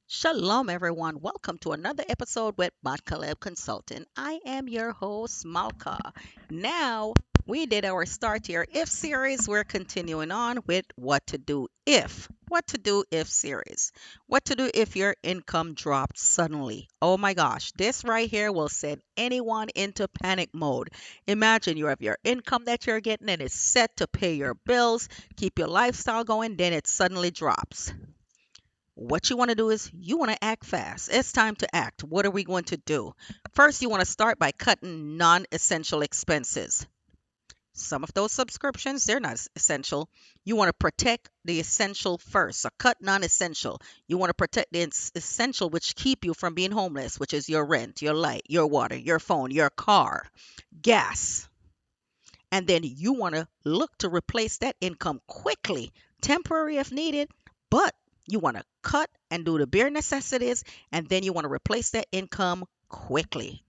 Shalom, everyone. Welcome to another episode with BahtKaleb Consulting. I am your host, Malka. Now, we did our Start Your If series. We're continuing on with What to Do If. What to Do If series. What to do if your income dropped suddenly. Oh my gosh, this right here will send anyone into panic mode. Imagine you have your income that you're getting and it's set to pay your bills, keep your lifestyle going, then it suddenly drops. What you want to do is you want to act fast. It's time to act. What are we going to do? First, you want to start by cutting non essential expenses. Some of those subscriptions, they're not essential. You want to protect the essential first. So cut non essential. You want to protect the essential, which keep you from being homeless, which is your rent, your light, your water, your phone, your car, gas. And then you want to look to replace that income quickly, temporary if needed, but you want to cut and do the bare necessities, and then you want to replace that income quickly.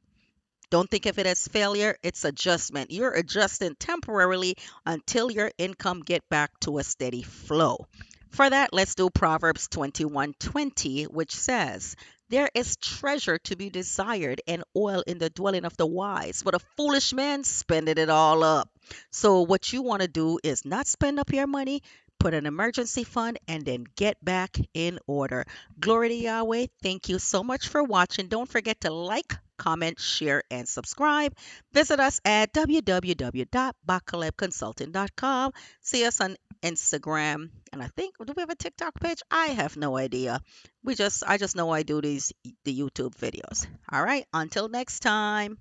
Don't think of it as failure, it's adjustment. You're adjusting temporarily until your income get back to a steady flow. For that, let's do Proverbs 21:20, which says, "There is treasure to be desired and oil in the dwelling of the wise, but a foolish man spendeth it all up." So what you want to do is not spend up your money, put an emergency fund, and then get back in order. Glory to Yahweh. Thank you so much for watching. Don't forget to like, comment, share, and subscribe. Visit us at www.bahtkalebconsulting.com. See us on Instagram, and I think do we have a TikTok page? I have no idea. I just know I do the YouTube videos. All right, until next time.